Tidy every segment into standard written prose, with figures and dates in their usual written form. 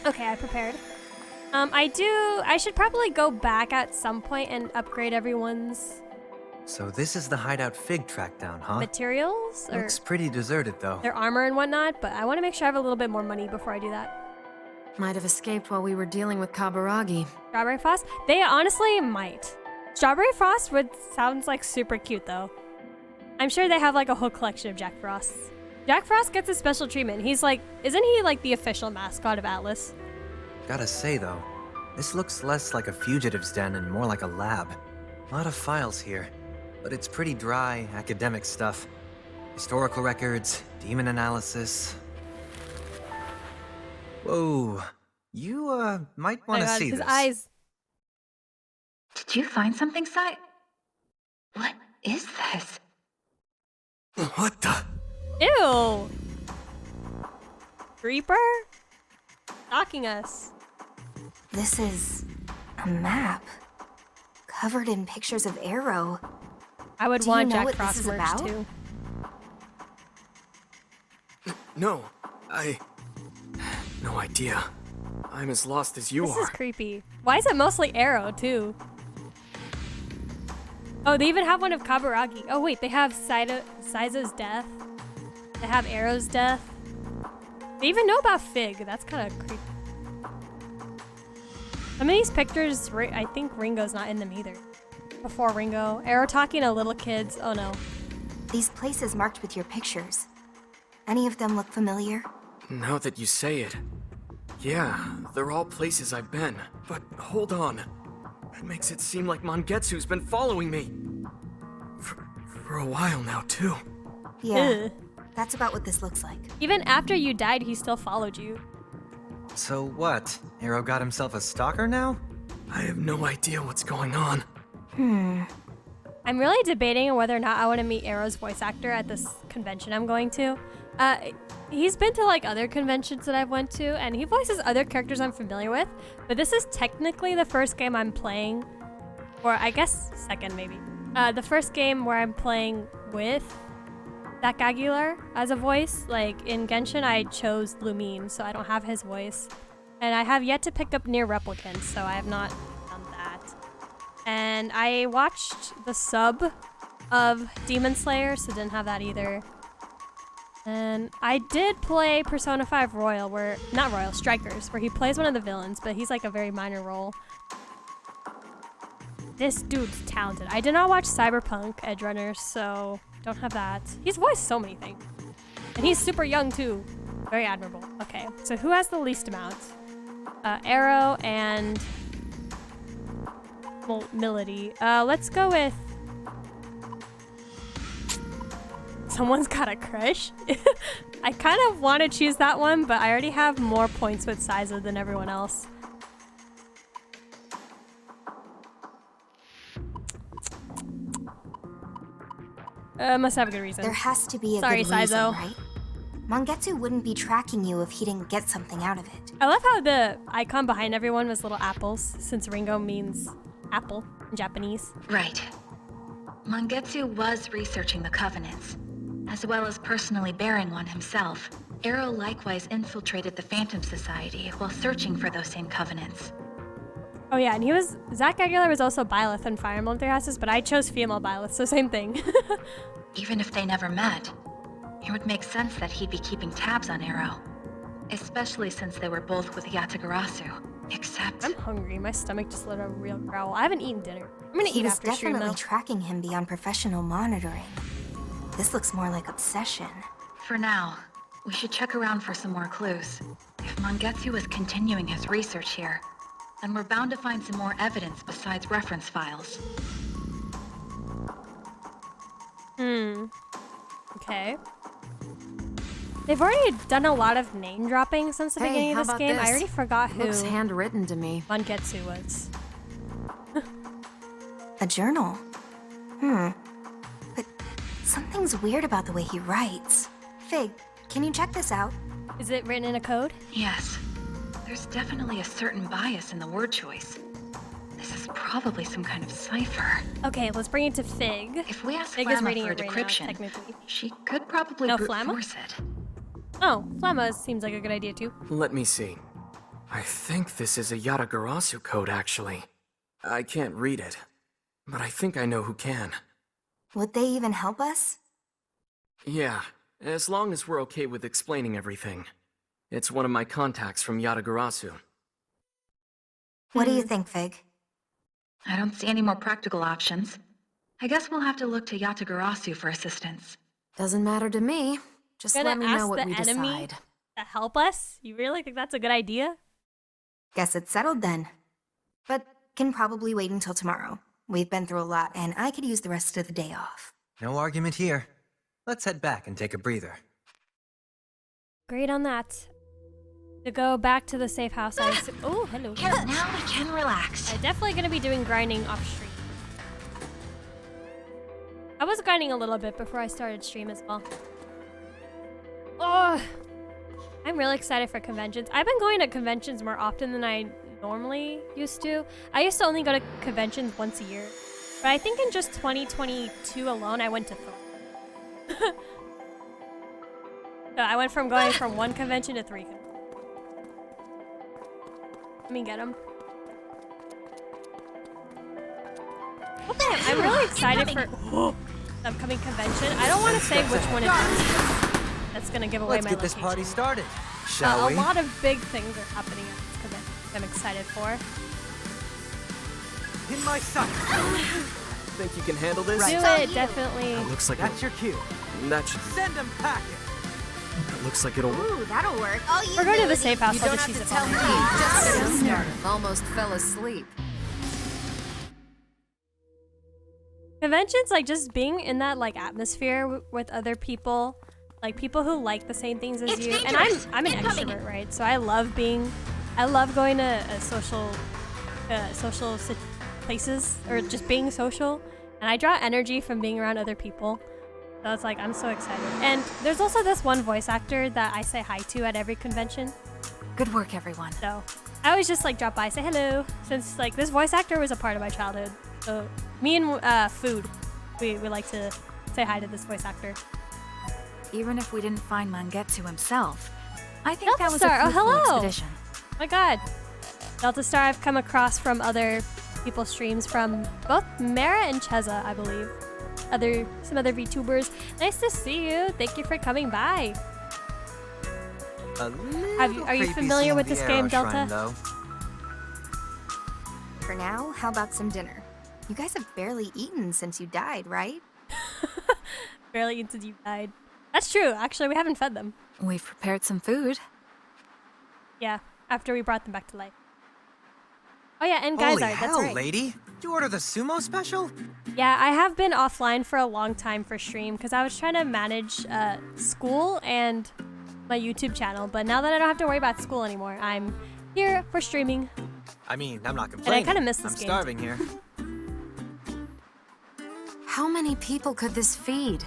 Okay, I prepared. I should probably go back at some point and upgrade everyone's So this is the hideout Fig tracked down, huh? materials or Looks pretty deserted, though. their armor and whatnot, but I want to make sure I have a little bit more money before I do that. Might have escaped while we were dealing with Kaburagi. Strawberry Frost? They honestly might. Strawberry Frost sounds like super cute though. I'm sure they have like a whole collection of Jack Frosts. Jack Frost gets a special treatment. He's like, isn't he like the official mascot of Atlas? Gotta say, though, this looks less like a fugitive's den and more like a lab. A lot of files here, but it's pretty dry, academic stuff. Historical records, demon analysis. Whoa, you, might want to see his this. eyes. Did you find something, Sai? What is this? What the? Ew! Creeper? Stalking us. This is a map covered in pictures of Arrow. I would Do you want know Jack what Frost this is merch about? too. No, no idea. I'm as lost as you This are. is creepy. Why is it mostly Arrow too? Oh, they even have one of Kaburagi. Oh wait, they have Saizo's death. They have Arrow's death. They even know about Fig. That's kind of creepy. Some of these pictures, I think Ringo's not in them either. Before Ringo. Arrow talking to little kids. Oh no. These places marked with your pictures. Any of them look familiar? Now that you say it. Yeah, they're all places I've been. But hold on. That makes it seem like Mangetsu's been following me. For a while now, too. Yeah, Ugh. that's about what this looks like. Even after you died, he still followed you. So what? Arrow got himself a stalker now? I have no idea what's going on. I'm really debating whether or not I want to meet Arrow's voice actor at this convention I'm going to. He's been to like other conventions that I've went to, and he voices other characters I'm familiar with, but this is technically the first game I'm playing, or I guess second maybe. The first game where I'm playing with Zach Aguilar as a voice. Like in Genshin, I chose Lumine, so I don't have his voice. And I have yet to pick up Near Replicant, so I have not done that. And I watched the sub of Demon Slayer, so didn't have that either. And I did play Persona 5 Royal, not Royal, Strikers, where he plays one of the villains, but he's like a very minor role. This dude's talented. I did not watch Cyberpunk Edgerunners, so don't have that. He's voiced so many things. And he's super young too. Very admirable. Okay, so who has the least amount? Arrow and Melody. Let's go with... Someone's got a crush? I kind of want to choose that one, but I already have more points with Saizo than everyone else. Must have a good reason. There has to be a Sorry, good reason, Saizo. right? Mangetsu wouldn't be tracking you if he didn't get something out of it. I love how the icon behind everyone was little apples, since Ringo means apple in Japanese. Right. Mangetsu was researching the Covenants, as well as personally bearing one himself. Arrow likewise infiltrated the Phantom Society while searching for those same Covenants. Oh yeah, and Zach Aguilar was also Byleth in Fire Emblem Three Houses, but I chose female Byleth, so same thing. Even if they never met, it would make sense that he'd be keeping tabs on Arrow. Especially since they were both with Yatagarasu. Except... I'm hungry, my stomach just let a real growl. I haven't eaten dinner. I'm gonna He eat was after stream definitely though. tracking him beyond professional monitoring. This looks more like obsession. For now, we should check around for some more clues. If Mangetsu is continuing his research here, then we're bound to find some more evidence besides reference files. Okay. They've already done a lot of name dropping since the beginning how of this about game. this? I already forgot who Looks handwritten to me. Mangetsu was. A journal. But something's weird about the way he writes. Fig, can you check this out? Is it written in a code? Yes, there's definitely a certain bias in the word choice. This is probably some kind of cipher. Okay, let's bring it to Fig. If we ask Fig is Flamma reading for a it right now, decryption, technically. she could probably No, brute Flamma? force it. Oh, Flamma seems like a good idea too. Let me see. I think this is a Yatagarasu code, actually. I can't read it, but I think I know who can. Would they even help us? Yeah, as long as we're okay with explaining everything. It's one of my contacts from Yatagarasu. What do you think, Fig? I don't see any more practical options. I guess we'll have to look to Yatagarasu for assistance. Doesn't matter to me. Just Gonna let me ask know what the we enemy decide. to help us? You really think that's a good idea? Guess it's settled then. But can probably wait until tomorrow. We've been through a lot, and I could use the rest of the day off. No argument here. Let's head back and take a breather. Great on that. To go back to the safe house, oh, hello. Here, now we can relax. I'm definitely gonna be doing grinding off stream. I was grinding a little bit before I started stream as well. Oh, I'm really excited for conventions. I've been going to conventions more often than I normally used to. I used to only go to conventions once a year. But I think in just 2022 alone, I went to 3. So I went from going from 1 convention to 3 conventions. Let me get him. Okay, I'm really excited for the upcoming convention. I don't want to say which one it is. That's gonna give away Let's my get this location. party started, shall we? A lot of big things are happening at this convention. I'm excited for. In my sight. Think you can handle this? Do it, definitely. That looks like That's your cue. that should. Send them packing. That looks like it'll. Ooh, that'll work. We're going to the safe house. You I'll don't just have use to it tell for me. now. Just getting started. Almost fell asleep. Conventions, like just being in that like atmosphere with other people, like people who like the same things as It's you. And dangerous. I'm an Incoming. extrovert, right? So I love going to social places or just being social. And I draw energy from being around other people. So it's like I'm so excited. And there's also this one voice actor that I say hi to at every convention. Good work, everyone. So I always just like drop by, say hello, since like this voice actor was a part of my childhood. So me and Food, we like to say hi to this voice actor. Even if we didn't find Mangetsu himself, I think Delta that was Star, a oh, fruitful hello. expedition. Oh my god. Delta Star I've come across from other people's streams from both Mara and Cheza, I believe. Some other VTubers. Nice to see you. Thank you for coming by. Are you familiar with this game, Delta? Though. For now, how about some dinner? You guys have barely eaten since you died, right? Barely until you died. That's true. Actually, we haven't fed them. We've prepared some food. Yeah, after we brought them back to life. Oh yeah, and guys, Holy that's hell, right. lady! Did you order the sumo special? Yeah, I have been offline for a long time for stream because I was trying to manage school and my YouTube channel. But now that I don't have to worry about school anymore, I'm here for streaming. I mean, I'm not complaining. kinda miss this I'm game, starving here. How many people could this feed?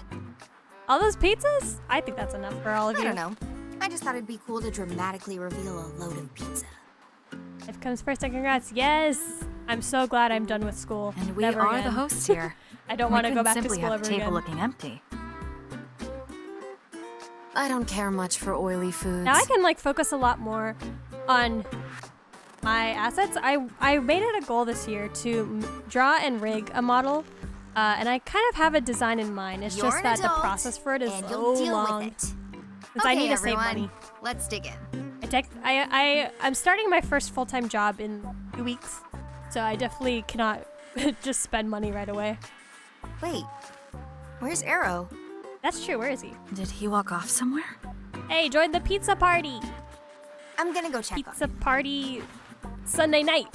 All those pizzas? I think that's enough for all of I you. don't know. I just thought it'd be cool to dramatically reveal a load of pizza. Life comes first, and congrats. Yes, I'm so glad I'm done with school. And we Never are again. the hosts here. I don't We want to go couldn't back to simply school have ever the table again. looking empty. I don't care much for oily foods. Now I can like focus a lot more on my assets. I made it a goal this year to draw and rig a model, and I kind of have a design in mind. It's You're just an that the adult, process for it is and so you'll deal long. with it. Because I need to save money. Let's dig in. I'm starting my first full-time job in 2 weeks, so I definitely cannot just spend money right away. Wait, where's Arrow? That's true. Where is he? Did he walk off somewhere? Hey, join the pizza party. I'm gonna go check Pizza on him. party Sunday night.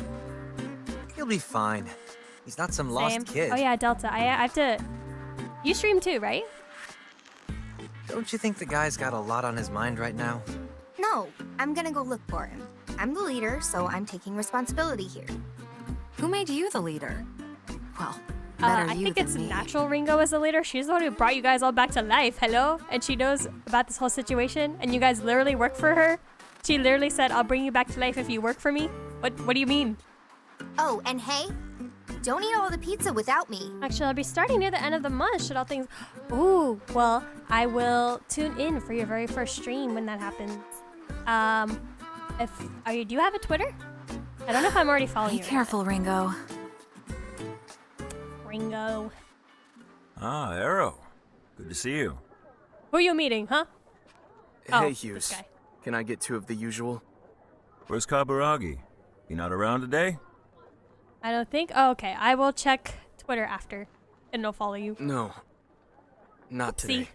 He'll be fine. He's not some Same. lost kid. Oh yeah, Delta. I have to. You stream too, right? Don't you think the guy's got a lot on his mind right now? No, I'm gonna go look for him. I'm the leader, so I'm taking responsibility here. Who made you the leader? Well, better I you think than it's me. natural Ringo as the leader. She's the one who brought you guys all back to life. Hello? And she knows about this whole situation, and you guys literally work for her. She literally said, I'll bring you back to life if you work for me. What do you mean? Oh, and hey, don't eat all the pizza without me. Actually, I'll be starting near the end of the month. Should all things... Ooh, well, I will tune in for your very first stream when that happens. Do you have a Twitter? I don't know if I'm already following Be you. careful, Ringo. Ringo. Ah, Arrow. Good to see you. Who are you meeting, huh? Oh, Hey, this Hughes. guy. Can I get 2 of the usual? Where's Kaburagi? You not around today? I don't think. Oh, okay. I will check Twitter after, and I'll follow you. No. Not today.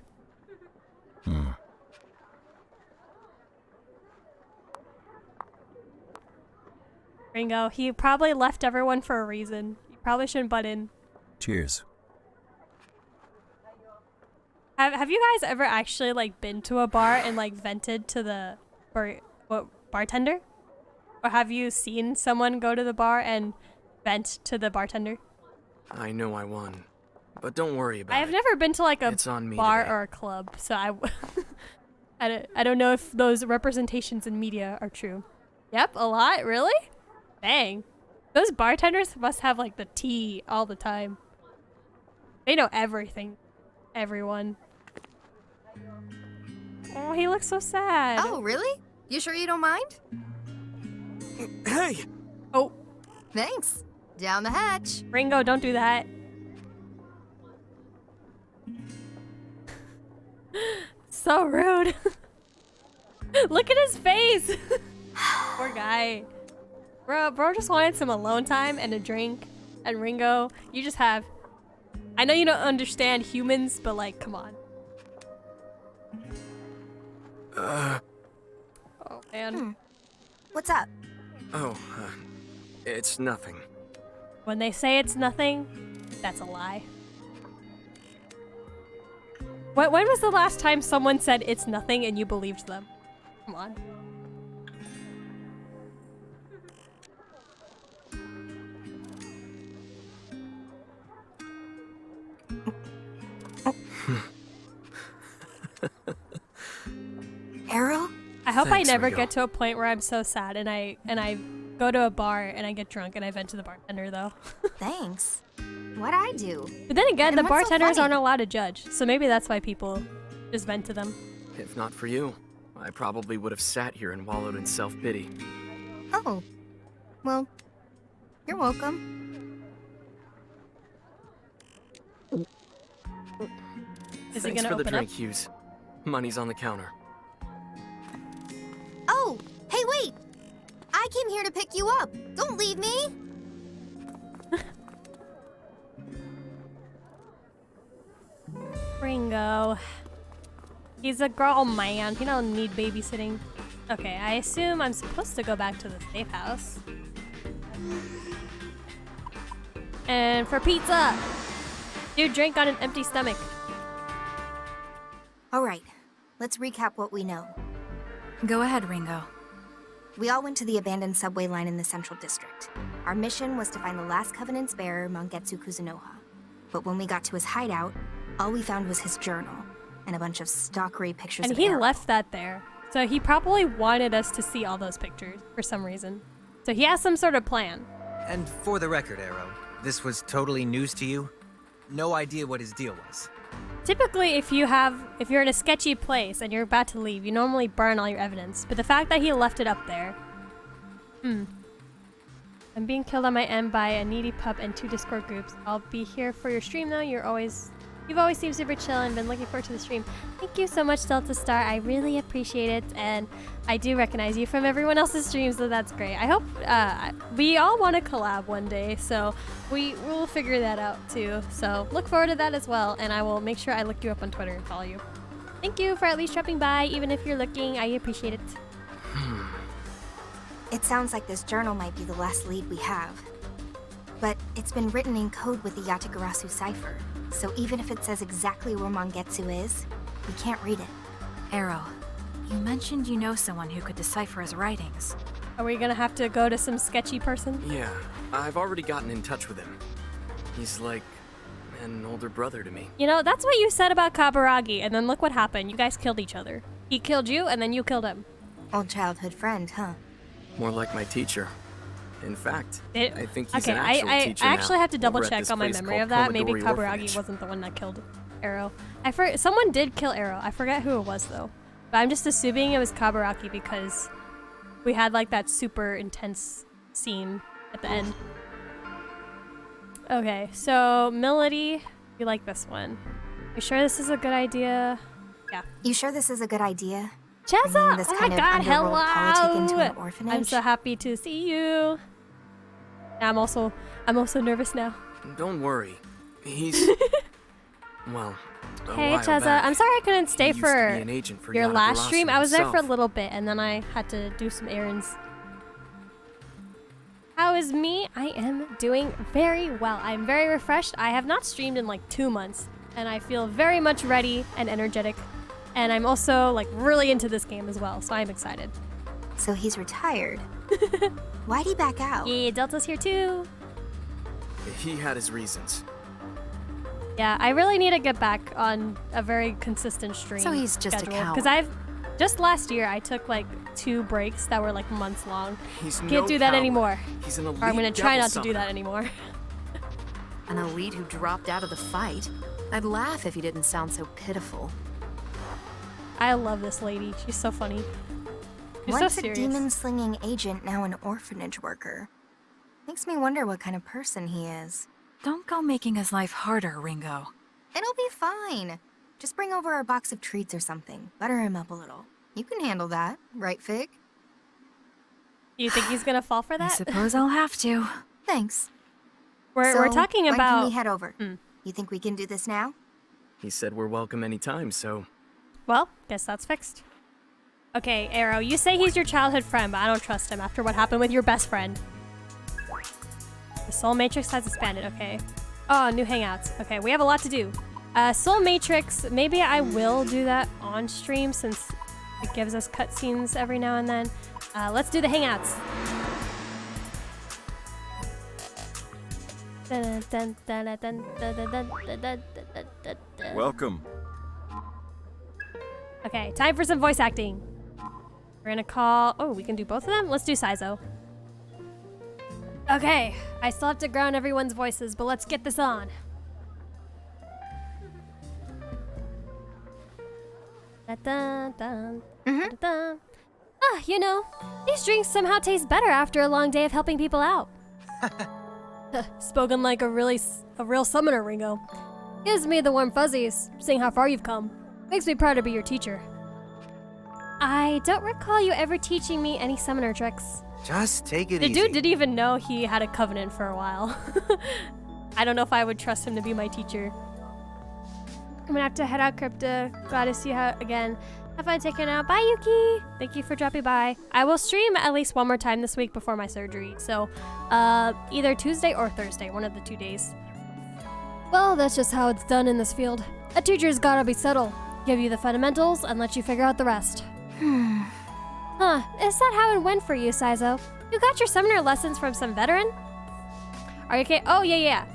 Ringo, he probably left everyone for a reason. You probably shouldn't butt in. Cheers. Have you guys ever actually like been to a bar and like vented to the bartender? Or have you seen someone go to the bar and vent to the bartender? I know I won. But don't worry about it. I've never been to like a It's on me bar today. or a club, so I don't know if those representations in media are true. Yep, a lot, really? Dang. Those bartenders must have like the tea all the time. They know everything. Everyone. Oh, he looks so sad. Oh, really? You sure you don't mind? Hey! Oh, Thanks. Down the hatch. Ringo, don't do that. So rude. Look at his face. Poor guy. Bro just wanted some alone time and a drink. And Ringo, you just have... I know you don't understand humans, but like, come on. Oh, man. What's up? Oh, it's nothing. When they say it's nothing, that's a lie. When was the last time someone said it's nothing and you believed them? Come on. Arrow? I hope Thanks, I never Ringo. get to a point where I'm so sad and I go to a bar and I get drunk and I vent to the bartender though. Thanks. What'd I do? But then again, And the what's so bartenders funny? aren't allowed to judge, so maybe that's why people just vent to them. If not for you, I probably would have sat here and wallowed in self-pity. Oh. Well, you're welcome. Is he Thanks gonna for the open drink, up? Hughes. Money's on the counter. Oh, hey, wait! I came here to pick you up. Don't leave me. Ringo. He's a girl man. He don't need babysitting. Okay, I assume I'm supposed to go back to the safe house. And for pizza! Dude, drink on an empty stomach. All right, let's recap what we know. Go ahead, Ringo. We all went to the abandoned subway line in the Central District. Our mission was to find the last Covenant's bearer, Mangetsu Kuzunoha. But when we got to his hideout, all we found was his journal and a bunch of stalkery pictures And of he Arrow. left that there. So he probably wanted us to see all those pictures for some reason. So he has some sort of plan. And for the record, Arrow, this was totally news to you? No idea what his deal was. Typically, if you're in a sketchy place and you're about to leave, you normally burn all your evidence. But the fact that he left it up there... I'm being killed on my end by a needy pup and 2 Discord groups. I'll be here for your stream though. You've always seemed super chill and been looking forward to the stream. Thank you so much, Delta Star. I really appreciate it, and I do recognize you from everyone else's streams, so that's great. I hope we all want to collab one day, so we'll figure that out too. So look forward to that as well, and I will make sure I look you up on Twitter and follow you. Thank you for at least dropping by, even if you're looking. I appreciate it. It sounds like this journal might be the last lead we have. But it's been written in code with the Yatagarasu cipher, so even if it says exactly where Mangetsu is, we can't read it. Arrow, you mentioned you know someone who could decipher his writings. Are we gonna have to go to some sketchy person? Yeah, I've already gotten in touch with him. He's like an older brother to me. You know, that's what you said about Kaburagi, and then look what happened. You guys killed each other. He killed you, and then you killed him. Old childhood friend, huh? More like my teacher. In fact, It- I think he's okay, an actual I teacher actually now, have to double over at check this on my place memory called of that. Maybe Komodori Kaburagi Orphanage. wasn't the one that killed Arrow. Someone did kill Arrow. I forget who it was though. But I'm just assuming it was Kaburagi because we had like that super intense scene at the end. Okay, so Melody, you like this one. You sure this is a good idea? Yeah. You sure this is a good idea? Cheza! Bringing this Oh my kind of god, underworld politic into an hello! orphanage? I'm so happy to see you. I'm also nervous now. Don't worry. He's... well, a Hey while Cheza, back, I'm sorry I couldn't stay he used to for be an agent for your Yana last Barasa stream. I was there for a himself. little bit and then I had to do some errands. How is me? I am doing very well. I'm very refreshed. I have not streamed in like 2 months and I feel very much ready and energetic. And I'm also like really into this game as well, so I'm excited. So he's retired. Why'd he back out? Yeah, Delta's here too. He had his reasons. Yeah, I really need to get back on a very consistent stream. So he's just a coward. Because just last year I took like 2 breaks that were like months long. He's Can't no do that coward. anymore. He's an elite Or I'm gonna try devil not to do summoner. that anymore. An elite who dropped out of the fight. I'd laugh if he didn't sound so pitiful. I love this lady. She's so funny. She's Once so a serious. demon-slinging agent, now an orphanage worker. Makes me wonder what kind of person he is. Don't go making his life harder, Ringo. It'll be fine. Just bring over a box of treats or something. Butter him up a little. You can handle that, right, Fig? Do you think he's gonna fall for I that? suppose I'll have to. Thanks. We're talking when about. can we head over? Hmm. You think we can do this now? He said we're welcome anytime, so... Well, guess that's fixed. Okay, Arrow, you say he's your childhood friend, but I don't trust him after what happened with your best friend. The Soul Matrix has expanded, okay. Oh, new hangouts. Okay, we have a lot to do. Soul Matrix, maybe I will do that on stream since it gives us cutscenes every now and then. Let's do the hangouts. Welcome. Okay, time for some voice acting. We're gonna call... Oh, we can do both of them? Let's do Saizo. Okay, I still have to ground everyone's voices, but let's get this on. Da-dun-dun, da-dun. Ah, you know, these drinks somehow taste better after a long day of helping people out. Spoken like a real summoner, Ringo. Gives me the warm fuzzies, seeing how far you've come. Makes me proud to be your teacher. I don't recall you ever teaching me any summoner tricks. Just take it The easy. dude didn't even know he had a covenant for a while. I don't know if I would trust him to be my teacher. I'm gonna have to head out, Crypta. Glad to see you again. Have fun taking out. Bye, Yuki. Thank you for dropping by. I will stream at least one more time this week before my surgery. So, either Tuesday or Thursday, one of the 2 days. Well, that's just how it's done in this field. A teacher's gotta be subtle. Give you the fundamentals and let you figure out the rest. Huh, is that how it went for you, Saizo? You got your summoner lessons from some veteran? Are you okay? Oh, yeah.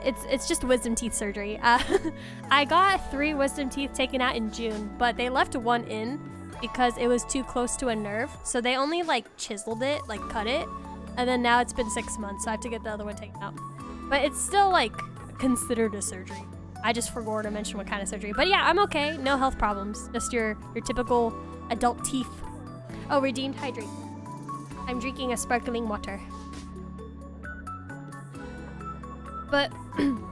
It's just wisdom teeth surgery. I got 3 wisdom teeth taken out in June, but they left 1 in because it was too close to a nerve. So they only like chiseled it, like cut it. And then now it's been 6 months, so I have to get the other one taken out. But it's still like considered a surgery. I just forgot to mention what kind of surgery. But yeah, I'm okay. No health problems. Just your typical adult teeth. Oh, redeemed hydrate. I'm drinking a sparkling water. But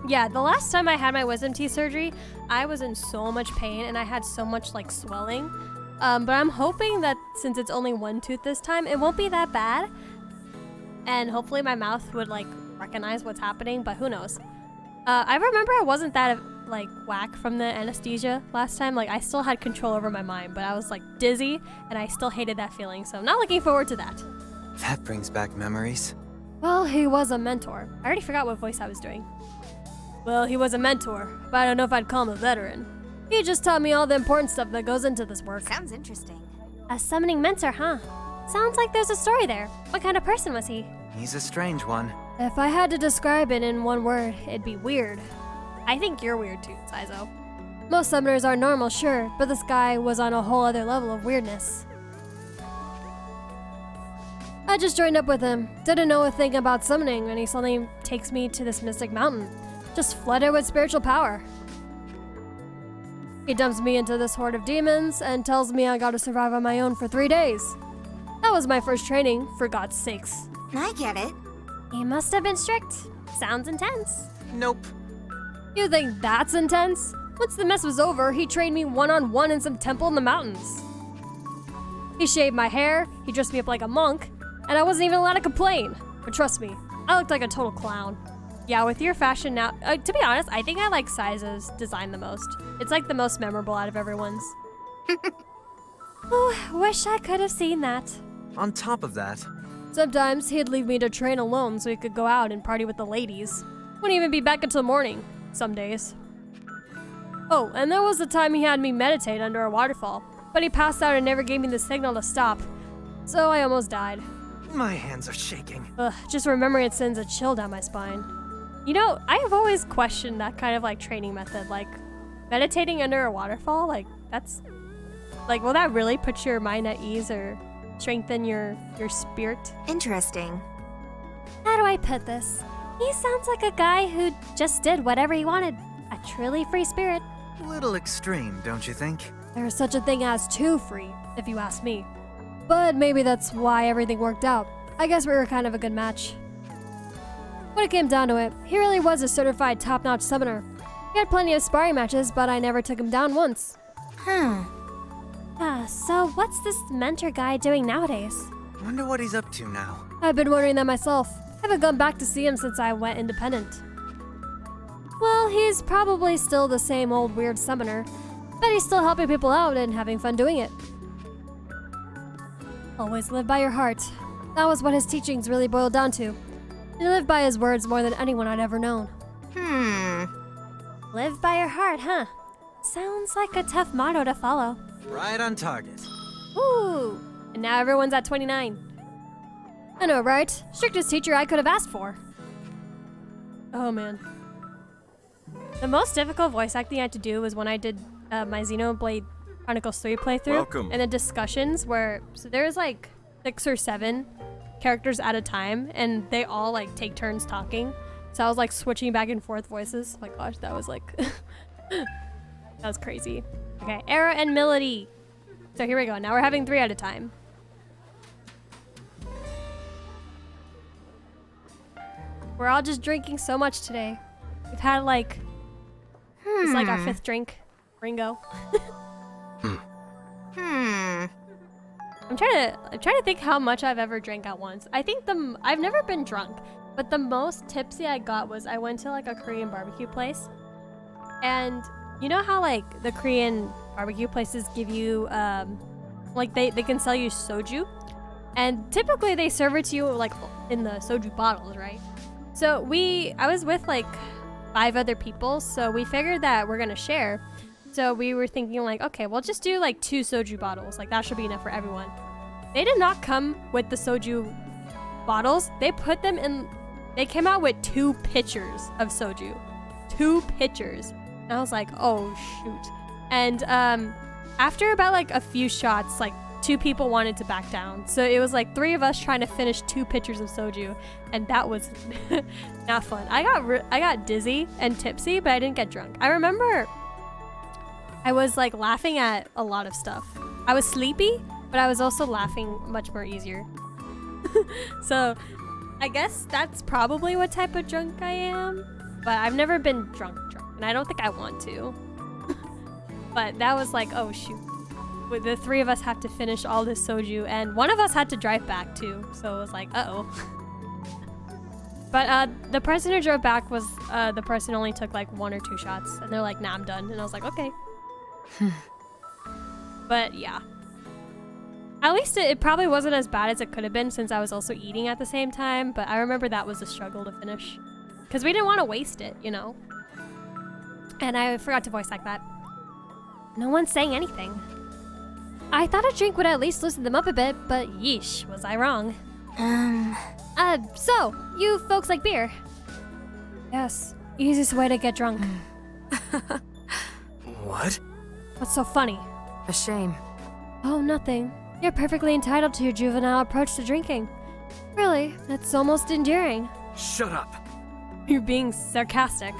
yeah, the last time I had my wisdom teeth surgery, I was in so much pain and I had so much like swelling. But I'm hoping that since it's only 1 tooth this time, it won't be that bad. And hopefully my mouth would like recognize what's happening, but who knows. I remember I wasn't that like whack from the anesthesia last time. Like I still had control over my mind, but I was like dizzy and I still hated that feeling. So I'm not looking forward to that. That brings back memories. Well, he was a mentor. I already forgot what voice I was doing. Well, he was a mentor, but I don't know if I'd call him a veteran. He just taught me all the important stuff that goes into this work. Sounds interesting. A summoning mentor, huh? Sounds like there's a story there. What kind of person was he? He's a strange one. If I had to describe it in one word, it'd be weird. I think you're weird too, Saizo. Most summoners are normal, sure, but this guy was on a whole other level of weirdness. I just joined up with him. Didn't know a thing about summoning, and he suddenly takes me to this mystic mountain. Just flooded with spiritual power. He dumps me into this horde of demons and tells me I gotta survive on my own for 3 days. That was my first training, for God's sakes. I get it. He must have been strict. Sounds intense. Nope. You think that's intense? Once the mess was over, he trained me one-on-one in some temple in the mountains. He shaved my hair, he dressed me up like a monk, and I wasn't even allowed to complain. But trust me, I looked like a total clown. Yeah, with your fashion now, to be honest, I think I like Saiza's design the most. It's like the most memorable out of everyone's. Oh, wish I could have seen that. On top of that, Sometimes he'd leave me to train alone so he could go out and party with the ladies. Wouldn't even be back until morning, some days. Oh, and there was the time he had me meditate under a waterfall, but he passed out and never gave me the signal to stop. So I almost died. my hands are shaking. Ugh, just remembering it sends a chill down my spine. You know, I have always questioned that kind of like training method, like meditating under a waterfall, like that's like, will that really put your mind at ease or strengthen your spirit? Interesting. How do I put this? He sounds like a guy who just did whatever he wanted. A truly free spirit. Little extreme, don't you think? There's such a thing as too free, if you ask me. But maybe that's why everything worked out. I guess we were kind of a good match. When it came down to it, he really was a certified top-notch summoner. He had plenty of sparring matches, but I never took him down once. So what's this mentor guy doing nowadays? Wonder what he's up to now. I've been wondering that myself. Haven't gone back to see him since I went independent. Well, he's probably still the same old weird summoner, but he's still helping people out and having fun doing it. Always live by your heart. That was what his teachings really boiled down to. He lived by his words more than anyone I'd ever known. Live by your heart, huh? Sounds like a tough motto to follow. Right on target. Ooh, and now everyone's at 29. I know, right? Strictest teacher I could have asked for. Oh man. The most difficult voice acting I had to do was when I did my Xenoblade Chronicles 3 playthrough. Welcome. And the discussions where, so there's like 6 or 7 characters at a time, and they all like take turns talking. So I was like switching back and forth voices. Oh my gosh, that was like, that was crazy. Okay, Era and Melody. So here we go. Now we're having 3 at a time. We're all just drinking so much today. We've had like, it's like our 5th drink. Ringo. I'm trying to think how much I've ever drank at once. I think I've never been drunk, but the most tipsy I got was I went to like a Korean barbecue place, and you know how like the Korean barbecue places give you like they can sell you soju, and typically they serve it to you like in the soju bottles, right? So I was with like 5 other people, so we figured that we're gonna share. So we were thinking like, okay, we'll just do like 2 soju bottles. Like that should be enough for everyone. They did not come with the soju bottles. They put them in, they came out with 2 pitchers of soju. 2 pitchers. And I was like, oh shoot. And after about like a few shots, like 2 people wanted to back down. So it was like 3 of us trying to finish 2 pitchers of soju. And that was not fun. I got dizzy and tipsy, but I didn't get drunk. I remember I was like laughing at a lot of stuff. I was sleepy, but I was also laughing much more easier. So I guess that's probably what type of drunk I am, but I've never been drunk, and I don't think I want to. But that was like, oh shoot. The 3 of us have to finish all this soju, and one of us had to drive back too, so it was like, uh-oh. But the person who drove back was the person who only took like 1 or 2 shots, and they're like, nah, I'm done. And I was like, okay. But yeah, at least it probably wasn't as bad as it could have been, since I was also eating at the same time. But I remember that was a struggle to finish because we didn't want to waste it, you know. And I forgot to voice act that. No one's saying anything. I thought a drink would at least loosen them up a bit, but yeesh, was I wrong. So you folks like beer? Yes, easiest way to get drunk. What? What's so funny? A shame. Oh, nothing. You're perfectly entitled to your juvenile approach to drinking. Really, it's almost endearing. Shut up. You're being sarcastic.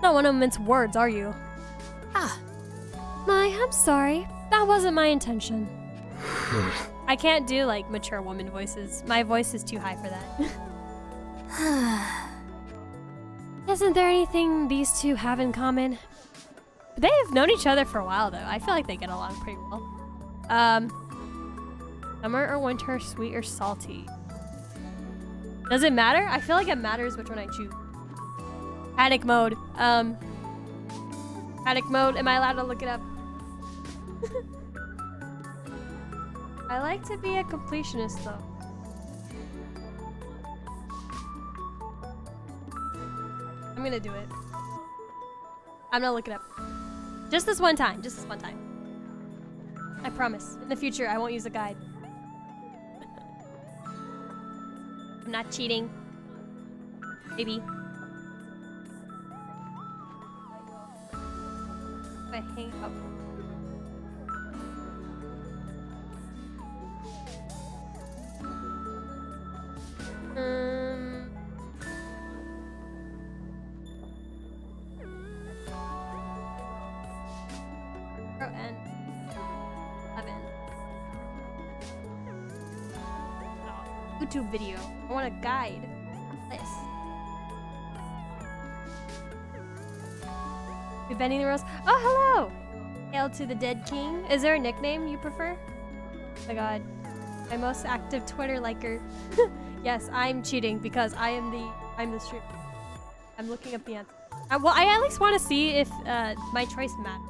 Not one to mince words, are you? I'm sorry. That wasn't my intention. I can't do like mature woman voices. My voice is too high for that. Isn't there anything these two have in common? They have known each other for a while though. I feel like they get along pretty well. Summer or winter, sweet or salty? Does it matter? I feel like it matters which one I choose. Panic mode. Panic mode. Am I allowed to look it up? I like to be a completionist though. I'm gonna do it. I'm gonna look it up. Just this one time. Just this one time. I promise. In the future, I won't use a guide. I'm not cheating. Maybe. If I hang up. And 11. Oh, YouTube video. I want a guide. This. We bending the rose. Oh, hello! Hail to the dead king. Is there a nickname you prefer? Oh my god. My most active Twitter liker. Yes, I'm cheating because I'm the streamer. I'm looking up the answer. Well, I at least want to see if my choice matters.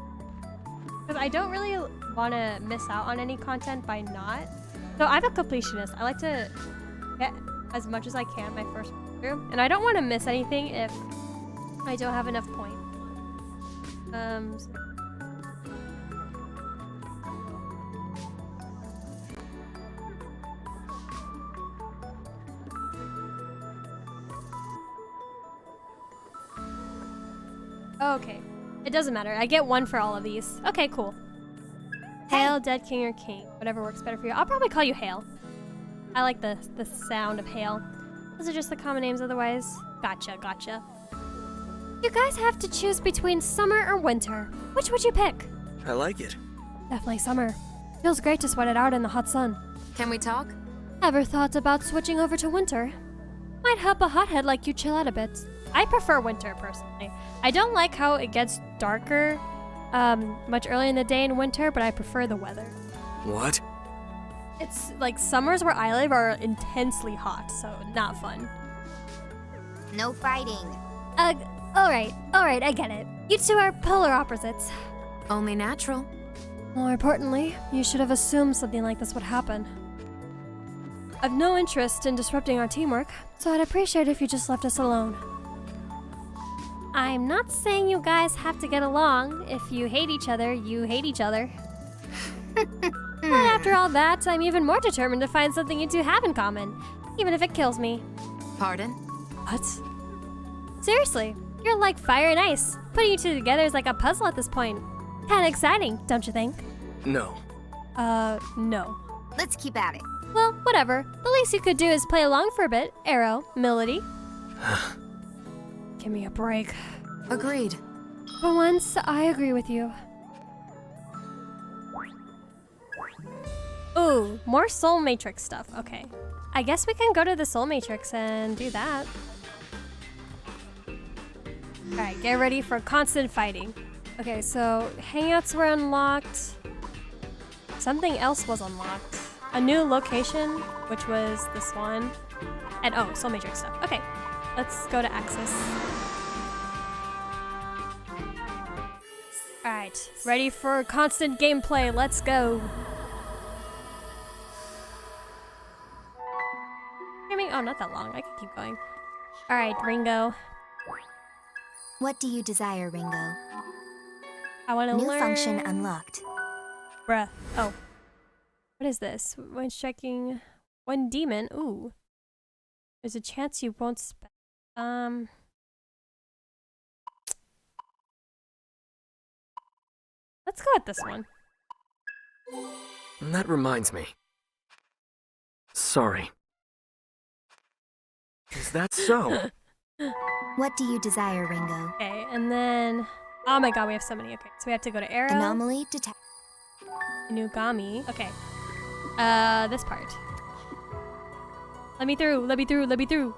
Because I don't really want to miss out on any content by not. So I'm a completionist. I like to get as much as I can my first through. And I don't want to miss anything if I don't have enough points. Okay. It doesn't matter. I get one for all of these. Okay, cool. Hail, dead king or king. Whatever works better for you. I'll probably call you Hail. I like the sound of Hail. Those are just the common names otherwise. Gotcha, gotcha. You guys have to choose between summer or winter. Which would you pick? I like it. Definitely summer. Feels great to sweat it out in the hot sun. Can we talk? Ever thought about switching over to winter? Might help a hothead like you chill out a bit. I prefer winter, personally. I don't like how it gets darker much earlier in the day in winter, but I prefer the weather. What? It's like summers where I live are intensely hot, so not fun. No fighting. Alright, I get it. You two are polar opposites. Only natural. More importantly, you should have assumed something like this would happen. I've no interest in disrupting our teamwork, so I'd appreciate if you just left us alone. I'm not saying you guys have to get along. If you hate each other, you hate each other. But after all that, I'm even more determined to find something you two have in common, even if it kills me. Pardon? What? Seriously, you're like fire and ice. Putting you two together is like a puzzle at this point. Kinda exciting, don't you think? No. No. Let's keep at it. Well, whatever. The least you could do is play along for a bit. Arrow, Melody. Give me a break. Agreed. For once, I agree with you. Ooh, more Soul Matrix stuff. Okay. I guess we can go to the Soul Matrix and do that. Alright, get ready for constant fighting. Okay, so hangouts were unlocked. Something else was unlocked. A new location, which was this one. And oh, Soul Matrix stuff. Okay, let's go to Access. Alright, ready for constant gameplay. Let's go. Oh, not that long. I can keep going. Alright, Ringo. What do you desire, Ringo? I want to New learn... function unlocked. Bruh. Oh. What is this? When checking one demon. Ooh. There's a chance you won't spend. Let's go with this one. That reminds me. Sorry. Is that so? What do you desire, Ringo? Okay, and then... Oh my god, we have so many. Okay, so we have to go to Arrow. Anomaly detect. Inugami. Okay. This part. Let me through, let me through, let me through.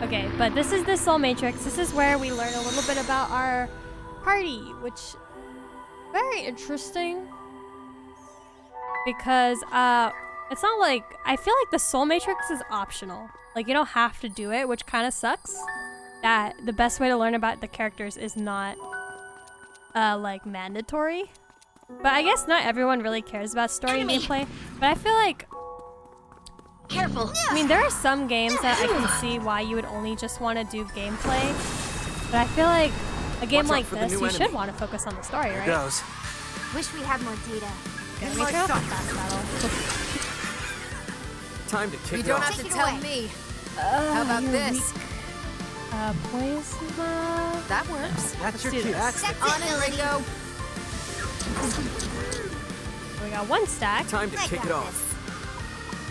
Okay, but this is the Soul Matrix. This is where we learn a little bit about our party, which very interesting. Because it's not like, I feel like the Soul Matrix is optional. Like you don't have to do it, which kind of sucks. That the best way to learn about the characters is not like mandatory. But I guess not everyone really cares about story and gameplay. But I feel like, Careful. I mean, there are some games that I can see why you would only just want to do gameplay. But I feel like a game Watch out like for the this, new you enemy. should want to focus on the story, Here right? goes. Wish we had more data. Okay, we can off fast battle. Time to kick You it don't off. have to Take it tell away. me. How about you're this? weak. Poison. That works. That's your do cue. this. That's That's On it, and Lily. Ringo. We got one stack. Time to I kick got it off. this.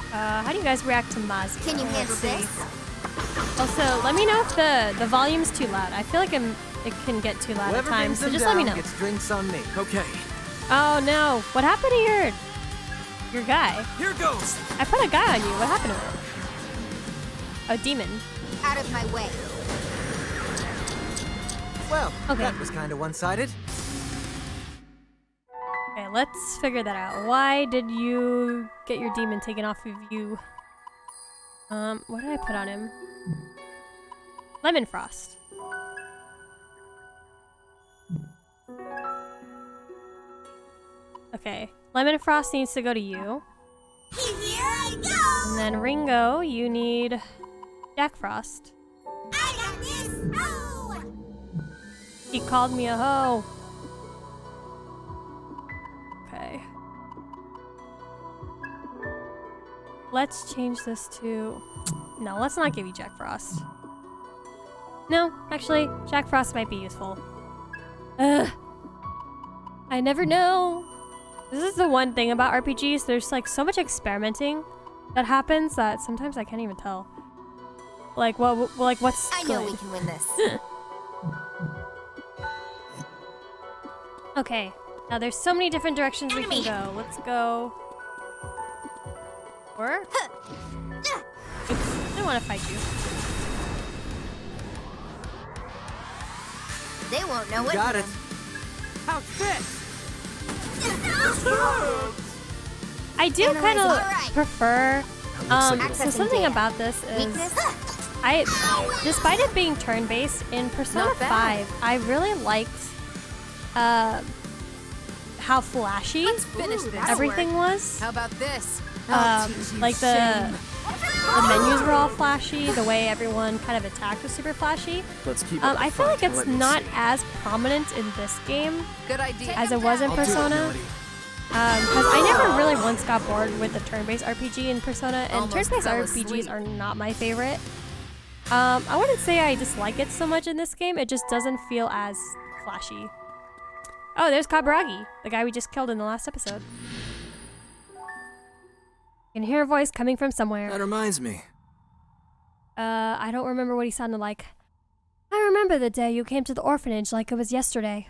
How do you guys react to Mazio? Can you Let's handle see. this? Also, let me know if the volume's too loud. I feel like it can get too loud whoever at times, brings so them just down let me know. gets drinks on me. Okay, Oh no! What happened to your guy? here goes. I put a guy on you. What happened to it? A demon. Out of my way. Well, Okay. that was kind of one-sided. Okay, let's figure that out. Why did you get your demon taken off of you? What did I put on him? Lemon Frost. Okay, Lemon Frost needs to go to you. Here I go! And then Ringo, you need Jack Frost. I got this! Oh! He called me a hoe. Okay. Let's change this to... No, let's not give you Jack Frost. No, actually, Jack Frost might be useful. Ugh. I never know. This is the one thing about RPGs. There's like so much experimenting that happens that sometimes I can't even tell. Like what's I know good. we can win this. Okay, now there's so many different directions we can go. Let's go. Or? Oops, I didn't want to fight you. They won't know what Got hit it. 'em. How's this? I do Analyze kind of alright. prefer. like So Accessing something data. about this is, Weakness? despite it being turn-based in Persona Not bad. 5, I really liked how flashy Let's finish this. everything was. How about this? Like the menus were all flashy. The way everyone kind of attacked was super flashy. Let's keep it I feel like fun. it's Let me not see. as prominent in this game Good idea. as it was in I'll do it, Persona. Melody. Because I never really once got bored with the turn-based RPG in Persona, and Almost turn-based fell RPGs asleep. are not my favorite. I wouldn't say I dislike it so much in this game, it just doesn't feel as flashy. Oh, there's Kaburagi, the guy we just killed in the last episode. I can hear a voice coming from somewhere. That reminds me. I don't remember what he sounded like. I remember the day you came to the orphanage like it was yesterday.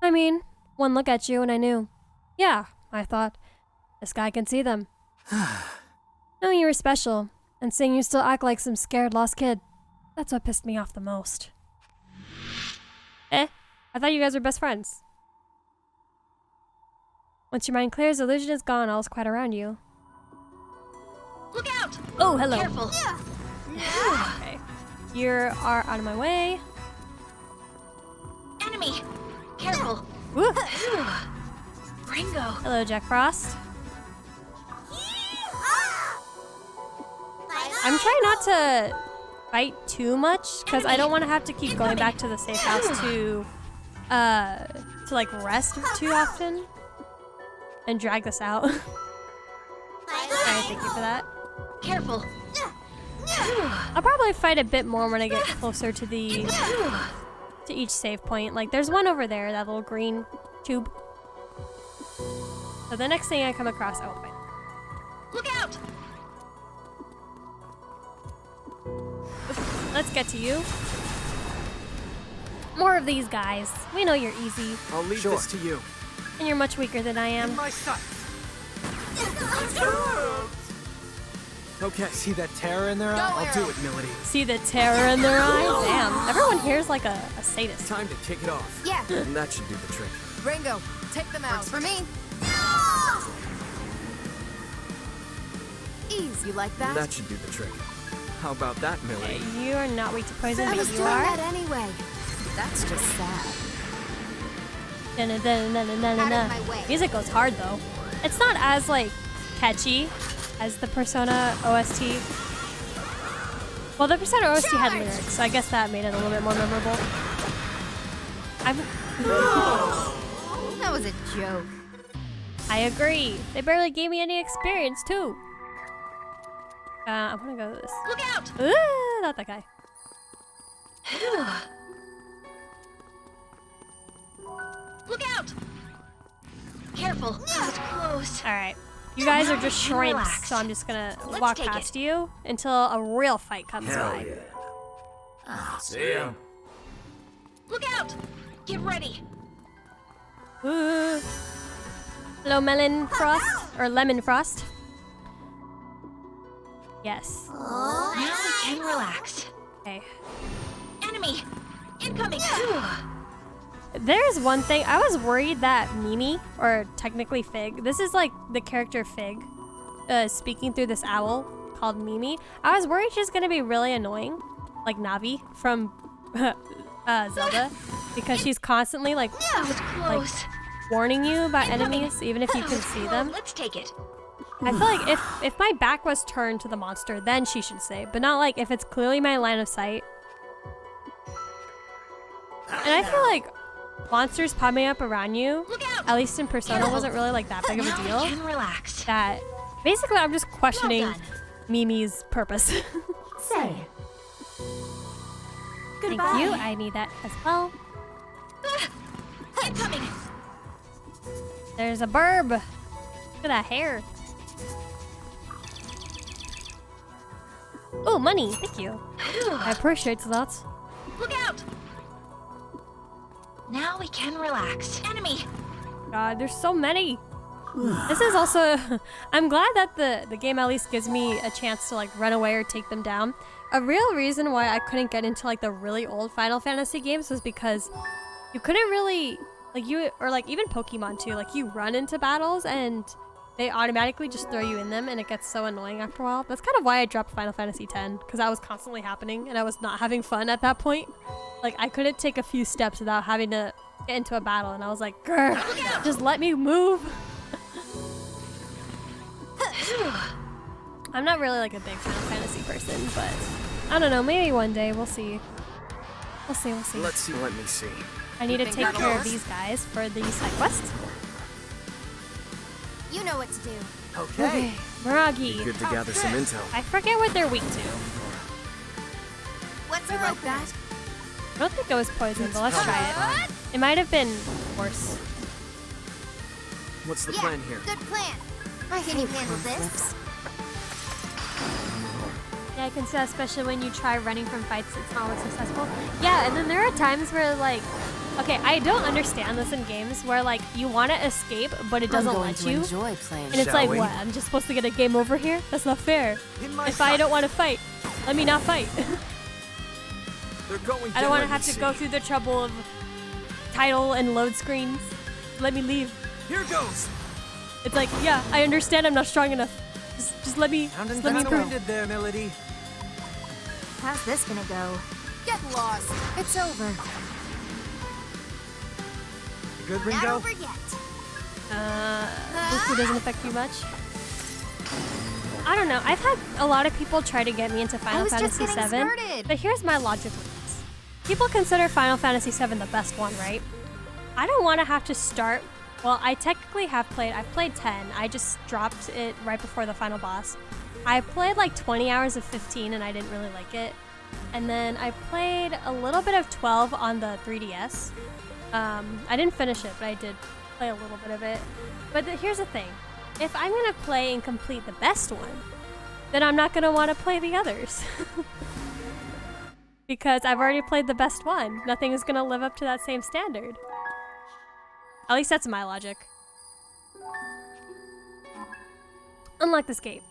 I mean, one look at you and I knew. Yeah, I thought, this guy can see them. No, you were special, and seeing you still act like some scared lost kid, that's what pissed me off the most. I thought you guys were best friends. Once your mind clears, the illusion is gone, all's quiet around you. Look out! Oh, hello. Careful. Okay. You are out of my way. Enemy! Careful. Woo. Ringo. Hello, Jack Frost. I'm trying not to fight too much because I don't want to have to keep going back to the safe house to like rest too often and drag this out. Alright, thank you for that. Careful. I'll probably fight a bit more when I get closer to the to each save point. Like there's one over there, that little green tube. So the next thing I come across, I will fight. Look out! Let's get to you. More of these guys. We know you're easy, I'll leave Sure. this to you. and you're much weaker than I am. My sight. Okay, See that terror in their eye? I'll do it, Milady. See the terror in their eyes? Damn. Everyone here's like a sadist. Time to kick it off. Yeah. And that should do the trick. Ringo, take them out. Works for me. Ease, you like that? That should do the trick. How about that, Milady? You are not weak to poison, I but was you doing are. that anyway. That's just sad. Da-na-na-na-na-na-na. Out of my way. Music goes hard though. It's not as like catchy as the Persona OST. Well, the Persona OST had lyrics, so I guess that made it a little bit more memorable. That was a joke. I agree. They barely gave me any experience too. I want to go to this. Look out! Not that guy. Look out! Careful, that was close. All right. You guys are just Now shrimps, relax. so I'm just gonna Let's walk take past you until a real fight comes by. See ya. Look out! Get ready. Ooh. Hello, Melon Frost or Lemon Frost. Yes. Now we can relax. Okay. Enemy! Incoming! There's one thing. I was worried that Mimi, or technically Fig, this is like the character Fig, speaking through this owl called Mimi. I was worried she's gonna be really annoying, like Navi from Zelda, because she's constantly like That was close. warning you about enemies, even if you can see them. Let's take it. I feel like if my back was turned to the monster, then she should say, but not like if it's clearly my line of sight. And I feel like monsters popping up around you, Look out! at least in Persona, wasn't really like that big of a Now we deal. can relax. That basically I'm just questioning Well done. Mimi's purpose. Say. Thank you. I need that as well. Incoming! There's a burb. Look at that hair. Oh, money. Thank you. I appreciate that. Look out! Now we can relax. Enemy! God, there's so many. This is also... I'm glad that the game at least gives me a chance to like run away or take them down. A real reason why I couldn't get into like the really old Final Fantasy games was because you couldn't really... Like you... Or like even Pokemon too. Like you run into battles and they automatically just throw you in them and it gets so annoying after a while. That's kind of why I dropped Final Fantasy X, because that was constantly happening and I was not having fun at that point. Like I couldn't take a few steps without having to get into a battle and I was like, grr, just let me move. I'm not really like a big Final Fantasy person, but I don't know, maybe one day, we'll see. We'll see. Let me see. I need to think take that'll care of work? these guys for the side quest. You know what to do. Okay. Miragi. Good to gather some intel. I forget what they're weak to. What's You your like that? I don't think it was poison, but let's try it. It might have been worse. What's the plan here? Good plan. Can you handle this? Yeah, I can see that, especially when you try running from fights, it's not always successful. Yeah, and then there are times where like, okay, I don't understand this in games where like you want to escape, but it doesn't let you. enjoy playing. And it's Shall like, we? what? I'm just supposed to get a game over here? That's not fair. In my If I don't want to fight, let me not fight. They're going. I don't want to let have me to go see. through the trouble of title and load screens. Let me leave. Here goes. It's like, yeah, I understand I'm not strong enough. Just let me, Sounding just let me kinda through. winded there, Milady. How's this gonna go? Get lost. It's over. You good, Not Ringo? over yet. Hopefully doesn't affect you much. I don't know. I've had a lot of people try to get me into Final was just Fantasy getting VII, started. but here's my logic with this. People consider Final Fantasy VII the best one, right? I don't want to have to start. Well, I technically have played. I've played 10. I just dropped it right before the final boss. I played like 20 hours of 15 and I didn't really like it. And then I played a little bit of 12 on the 3DS. I didn't finish it, but I did play a little bit of it. But here's the thing. If I'm going to play and complete the best one, then I'm not going to want to play the others. Because I've already played the best one. Nothing is gonna live up to that same standard. At least that's my logic. Unlock this gate.